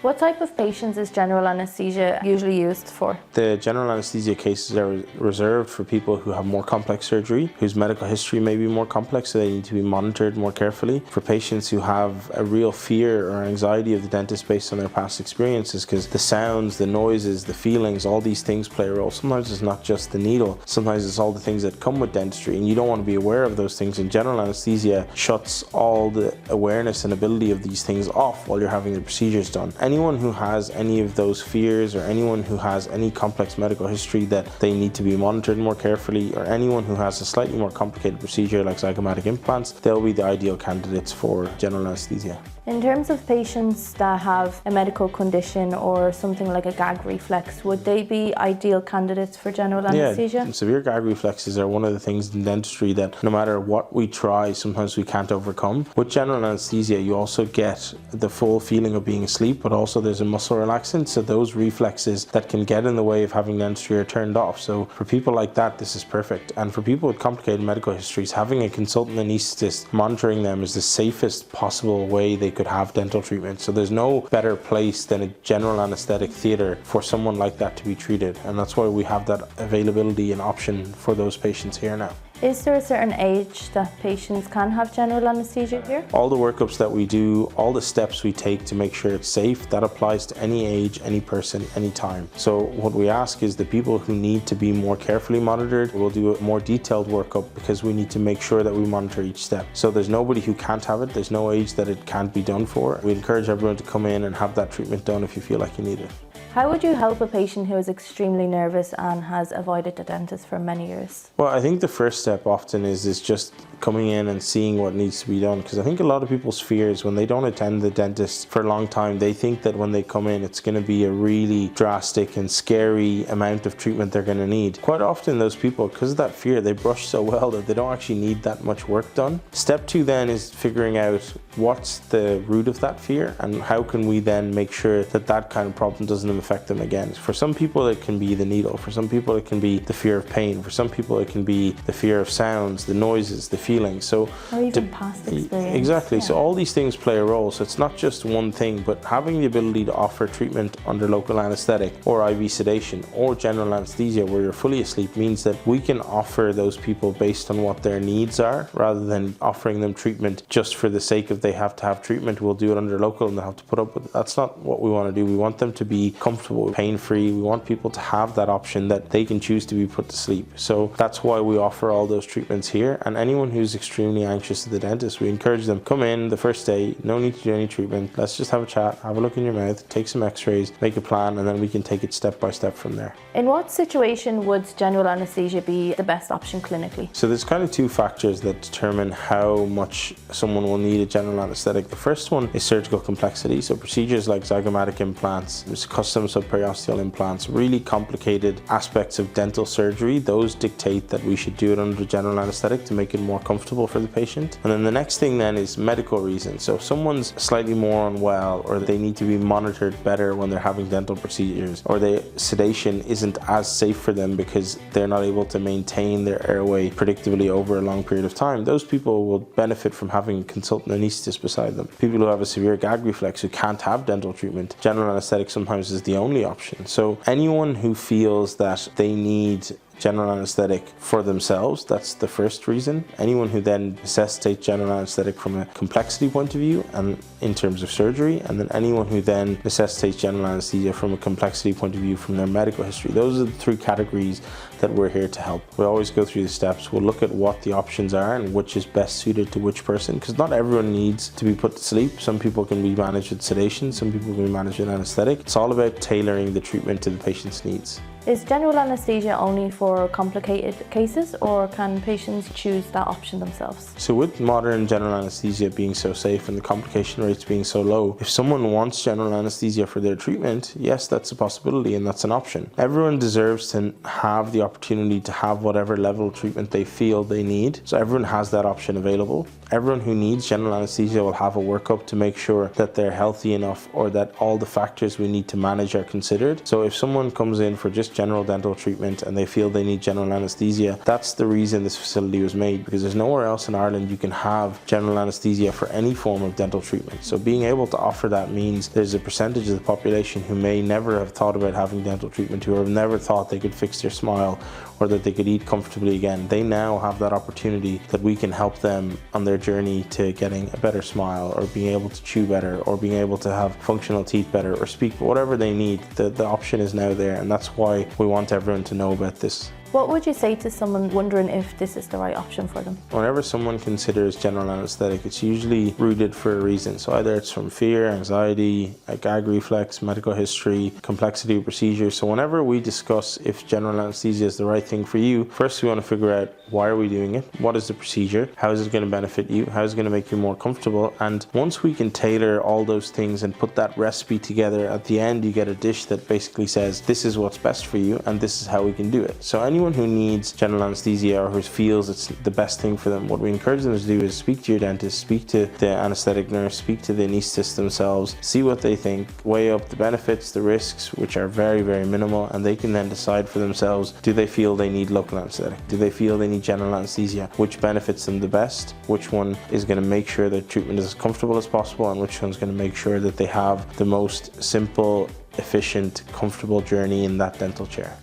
What type of patients is general anaesthesia usually used for? The general anaesthesia cases are reserved for people who have more complex surgery, whose medical history may be more complex, so they need to be monitored more carefully. For patients who have a real fear or anxiety of the dentist based on their past experiences, because the sounds, the noises, the feelings, all these things play a role. Sometimes it's not just the needle, sometimes it's all the things that come with dentistry, and you don't want to be aware of those things, and general anaesthesia shuts all the awareness and ability of these things off while you're having the procedures done. Anyone who has any of those fears, or anyone who has any complex medical history that they need to be monitored more carefully, or anyone who has a slightly more complicated procedure like zygomatic implants, they'll be the ideal candidates for general anaesthesia. In terms of patients that have a medical condition or something like a gag reflex, would they be ideal candidates for general anaesthesia? Yeah, severe gag reflexes are one of the things in dentistry that no matter what we try, sometimes we can't overcome. With general anaesthesia, you also get the full feeling of being asleep, but also there's a muscle relaxant, so those reflexes that can get in the way of having dentistry are turned off. So for people like that, this is perfect. And for people with complicated medical histories, having a consultant anaesthetist monitoring them is the safest possible way they could have dental treatment. So there's no better place than a general anesthetic theatre for someone like that to be treated, and that's why we have that availability and option for those patients here now. Is there a certain age that patients can have general anaesthesia here? All the workups that we do, all the steps we take to make sure it's safe, that applies to any age, any person, any time. So what we ask is the people who need to be more carefully monitored, we'll do a more detailed workup because we need to make sure that we monitor each step. So there's nobody who can't have it, there's no age that it can't be done for. We encourage everyone to come in and have that treatment done if you feel like you need it. How would you help a patient who is extremely nervous and has avoided the dentist for many years? Well, I think the first step often is just coming in and seeing what needs to be done, because I think a lot of people's fears when they don't attend the dentist for a long time, they think that when they come in it's going to be a really drastic and scary amount of treatment they're going to need. Quite often those people, because of that fear, they brush so well that they don't actually need that much work done. Step 2 then is figuring out what's the root of that fear and how can we then make sure that that kind of problem doesn't affect them again. For some people it can be the needle, for some people it can be the fear of pain, for some people it can be the fear of sounds, the noises, the feelings. So or even past experience. Exactly. Yeah. So all these things play a role. So it's not just one thing, but having the ability to offer treatment under local anesthetic or IV sedation or general anesthesia where you're fully asleep means that we can offer those people based on what their needs are, rather than offering them treatment just for the sake of they have to have treatment. We'll do it under local and they'll have to put up with it. That's not what we want to do. We want them to be comfortable, pain-free. We want people to have that option that they can choose to be put to sleep. So that's why we offer all those treatments here. And anyone who's extremely anxious at the dentist, we encourage them, come in the first day, no need to do any treatment, let's just have a chat, have a look in your mouth, take some x-rays, make a plan, and then we can take it step by step from there. In what situation would general anaesthesia be the best option clinically? So there's kind of 2 factors that determine how much someone will need a general anaesthetic. The first one is surgical complexity, so procedures like zygomatic implants, custom subperiosteal implants, really complicated aspects of dental surgery, those dictate that we should do it under general anaesthetic to make it more comfortable for the patient. And then the next thing then is medical reasons. So if someone's slightly more unwell, or they need to be monitored better when they're having dental procedures, or the sedation isn't as safe for them because they're not able to maintain their airway predictably over a long period of time, those people will benefit from having a consultant anaesthetist beside them. People who have a severe gag reflex who can't have dental treatment, general anaesthetic sometimes is the only option. So anyone who feels that they need general anaesthetic for themselves, that's the first reason. Anyone who then necessitates general anaesthetic from a complexity point of view and in terms of surgery, and then anyone who then necessitates general anaesthesia from a complexity point of view from their medical history. Those are the 3 categories that we're here to help. We always go through the steps. We'll look at what the options are and which is best suited to which person, because not everyone needs to be put to sleep. Some people can be managed with sedation, some people can be managed with anaesthetic. It's all about tailoring the treatment to the patient's needs. Is general anaesthesia only for complicated cases, or can patients choose that option themselves? So with modern general anaesthesia being so safe and the complication rates being so low, if someone wants general anaesthesia for their treatment, yes, that's a possibility and that's an option. Everyone deserves to have the opportunity to have whatever level of treatment they feel they need. So everyone has that option available. Everyone who needs general anaesthesia will have a workup to make sure that they're healthy enough, or that all the factors we need to manage are considered. So if someone comes in for just general dental treatment and they feel they need general anesthesia, that's the reason this facility was made, because there's nowhere else in Ireland you can have general anesthesia for any form of dental treatment. So being able to offer that means there's a percentage of the population who may never have thought about having dental treatment, who have never thought they could fix their smile or that they could eat comfortably again. They now have that opportunity that we can help them on their journey to getting a better smile, or being able to chew better, or being able to have functional teeth better, or speak, whatever they need. The option is now there, and that's why we want everyone to know about this. What would you say to someone wondering if this is the right option for them? Whenever someone considers general anesthetic, it's usually rooted for a reason. So either it's from fear, anxiety, a gag reflex, medical history, complexity of procedure. So whenever we discuss if general anesthesia is the right thing for you, first we want to figure out, why are we doing it? What is the procedure? How is it going to benefit you? How is it going to make you more comfortable? And once we can tailor all those things and put that recipe together, at the end you get a dish that basically says, this is what's best for you and this is how we can do it. So anyone who needs general anesthesia or who feels it's the best thing for them, what we encourage them to do is speak to your dentist, speak to the anesthetic nurse, speak to the anaesthetist themselves, see what they think, weigh up the benefits, the risks, which are very, very minimal, and they can then decide for themselves, do they feel they need local anesthetic? Do they feel they need general anesthesia? Which benefits them the best? Which one is going to make sure that treatment is as comfortable as possible, and which one's going to make sure that they have the most simple, efficient, comfortable journey in that dental chair?